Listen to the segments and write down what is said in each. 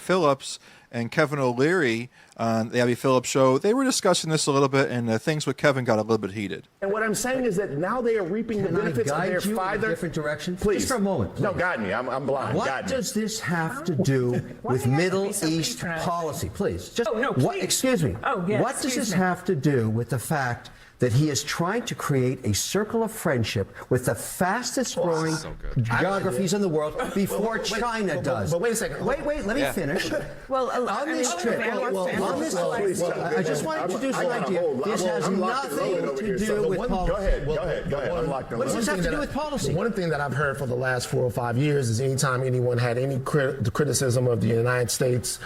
Phillips and Kevin O'Leary on the Abby Phillips show, they were discussing this a little bit, and things with Kevin got a little bit heated. And what I'm saying is that now they are reaping the benefits of their father. In a different direction? Please. Just for a moment. Please. No, guide me. I'm blind. What does this have to do with Middle East policy? Please. Just, excuse me. Oh, yes. What does this have to do with the fact that he is trying to create a circle of friendship with the fastest growing geographies in the world before China does? But wait a second. Wait, let me finish. Well, on this trip, I just want to introduce an idea. This has nothing to do with policy. Go ahead. I'm locked in. What does this have to do with policy? One thing that I've heard for the last 4 or 5 years is anytime anyone had any criticism of the United States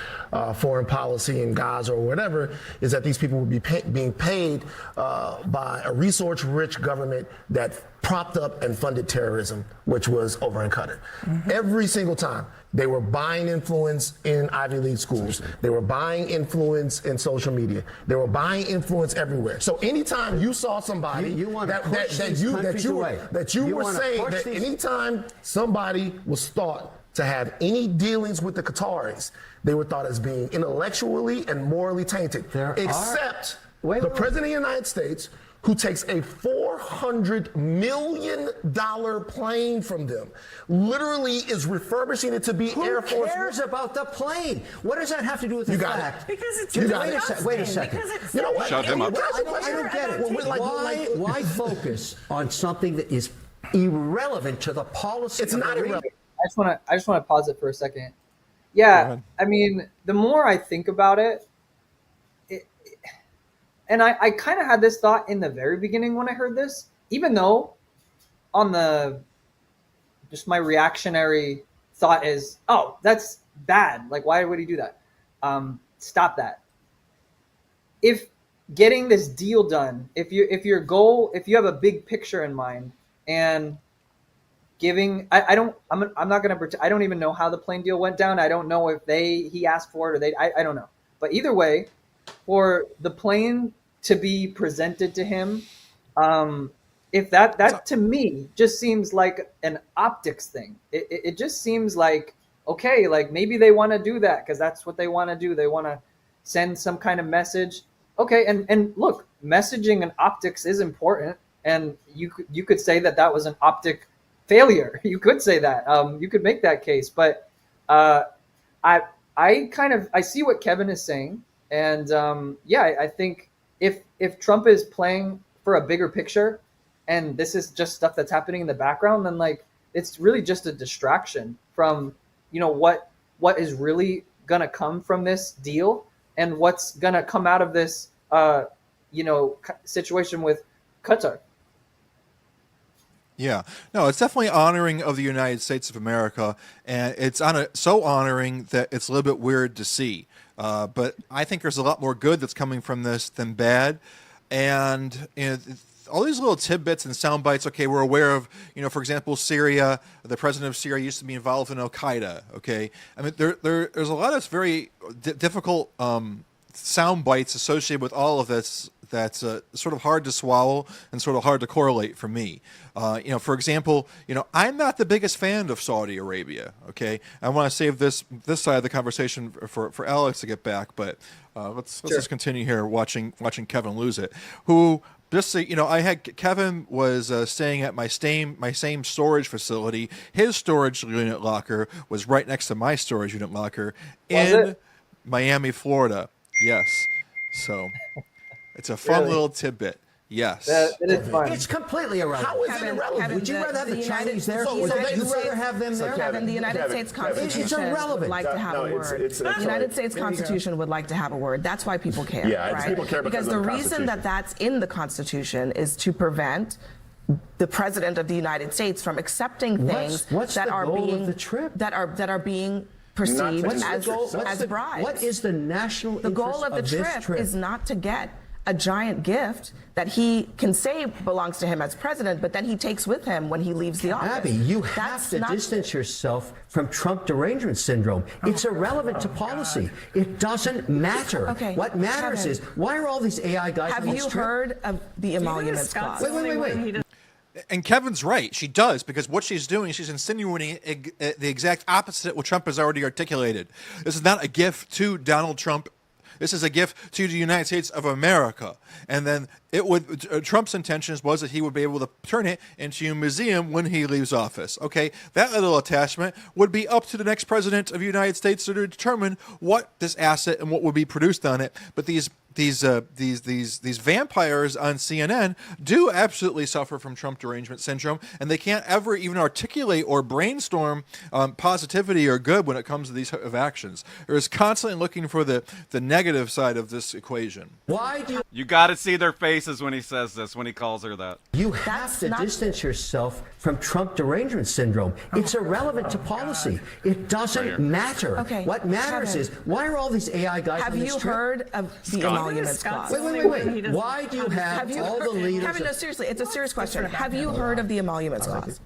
foreign policy in Gaza or whatever, is that these people would be being paid by a resource-rich government that propped up and funded terrorism, which was over in Qatar. Every single time. They were buying influence in Ivy League schools. They were buying influence in social media. They were buying influence everywhere. So anytime you saw somebody that you were saying that anytime somebody was thought to have any dealings with the Qataris, they were thought as being intellectually and morally tainted. Except the President of the United States, who takes a $400 million plane from them, literally is refurbishing it to be Air Force. Who cares about the plane? What does that have to do with the fact? Because it's Wait a second. You know what? Shut him up. I don't get it. Why focus on something that is irrelevant to the policy? It's not irrelevant. I just want to pause it for a second. Yeah, I mean, the more I think about it, and I kind of had this thought in the very beginning when I heard this, even though just my reactionary thought is, oh, that's bad. Like, why would he do that? Stop that. If getting this deal done, if your goal, if you have a big picture in mind and I'm not going to pretend, I don't even know how the plane deal went down. I don't know if he asked for it or I don't know. But either way, for the plane to be presented to him, if that to me just seems like an optics thing. It just seems like, okay, like maybe they want to do that because that's what they want to do. They want to send some kind of message. Okay, and look, messaging and optics is important, and you could say that was an optic failure. You could say that. You could make that case, but I see what Kevin is saying, and I think if Trump is playing for a bigger picture, and this is just stuff that's happening in the background, then like it's really just a distraction from what is really gonna come from this deal and what's gonna come out of this situation with Qatar. Yeah, no, it's definitely honoring of the United States of America, and it's so honoring that it's a little bit weird to see. But I think there's a lot more good that's coming from this than bad, and all these little tidbits and sound bites. Okay, we're aware of, for example, Syria. The president of Syria used to be involved in Al Qaeda. Okay, I mean, there's a lot of very difficult sound bites associated with all of this that's sort of hard to swallow and sort of hard to correlate for me. For example, I'm not the biggest fan of Saudi Arabia. Okay, I want to save this side of the conversation for Alex to get back, but let's just continue here watching Kevin lose it. Who just say, Kevin was staying at my same storage facility. His storage unit locker was right next to my storage unit locker in Miami, Florida. Yes, so. It's a fun little tidbit. Yes. That is fun. It's completely irrelevant. How is it irrelevant? Would you rather have the Chinese there? Would you rather have them there? Kevin, the United States Constitution would like to have a word. The United States Constitution would like to have a word. That's why people care. Yeah, people care because the reason that's in the Constitution is to prevent the president of the United States from accepting things that are being perceived as bribes. What is the national interest of this trip? The goal of the trip is not to get a giant gift that he can say belongs to him as president, but then he takes with him when he leaves the office. Abby, you have to distance yourself from Trump derangement syndrome. It's irrelevant to policy. It doesn't matter. Okay, what matters is, why are all these AI guys have you heard of the emoluments clause? Wait. And Kevin's right. She does, because what she's doing, she's insinuating the exact opposite of what Trump has already articulated. This is not a gift to Donald Trump. This is a gift to the United States of America. And then Trump's intentions was that he would be able to turn it into a museum when he leaves office. Okay, that little attachment would be up to the next president of the United States to determine what this asset and what would be produced on it. But these vampires on CNN do absolutely suffer from Trump derangement syndrome, and they can't ever even articulate or brainstorm positivity or good when it comes to these type of actions. They're just constantly looking for the negative side of this equation. Why do you got to see their faces when he says this, when he calls her that? You have to distance yourself from Trump derangement syndrome. It's irrelevant to policy. It doesn't matter. Okay, what matters is, why are all these AI guys on the street? Have you heard of the emoluments clause? Wait. Why do you have all the leaders? Kevin, no, seriously, it's a serious question. Have you heard of the emoluments clause?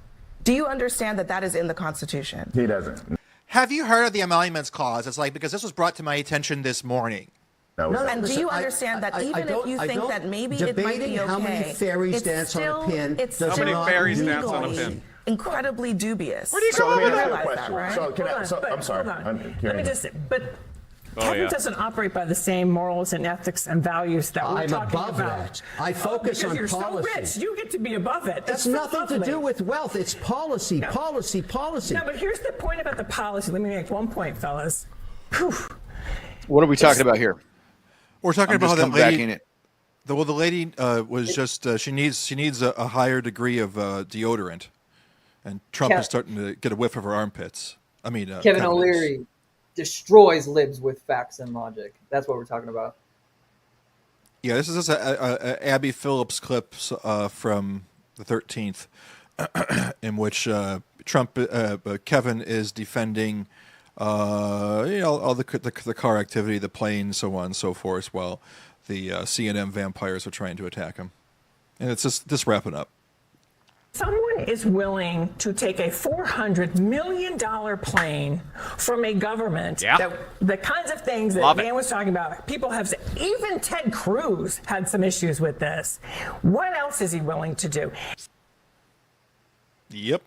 Do you understand that that is in the Constitution? He doesn't. Have you heard of the emoluments clause? It's like, because this was brought to my attention this morning. No, and do you understand that even if you think that maybe it might be okay, how many fairies dance on a pin, it's does how many not fairies dance on a legally pin? Incredibly dubious. Where do you So go let me with ask that? you a Realize that, question. right? So I'm sorry. Hold on. I'm Let me just. But Kevin yeah. doesn't operate by the same morals and ethics and values that we're I'm talking above about. that. I focus on you're policy. so rich, you get to be above it. It's That's so nothing to lovely. do with wealth. It's policy, No. policy. No, but here's the point about the policy. Let me make one point, fellas. Whew. What are we talking about here? We're talking I'm about how just that coming back lady. in it. The lady was just she needs a higher degree of deodorant, and Trump is starting to get a whiff of her armpits. I mean, Kevin O'Leary destroys libs with facts and logic. That's what we're talking about. Yeah, this is a Abby Phillips clip from the 13th, in which Kevin is defending, all the car activity, the planes, so on and so forth, while the CNN vampires are trying to attack him. And it's just wrapping up. Someone is willing to take a $400 million plane from a government, the kinds of things that Dan was talking about, people have said, even Ted Cruz had some issues with this. What else is he willing to do? Yep.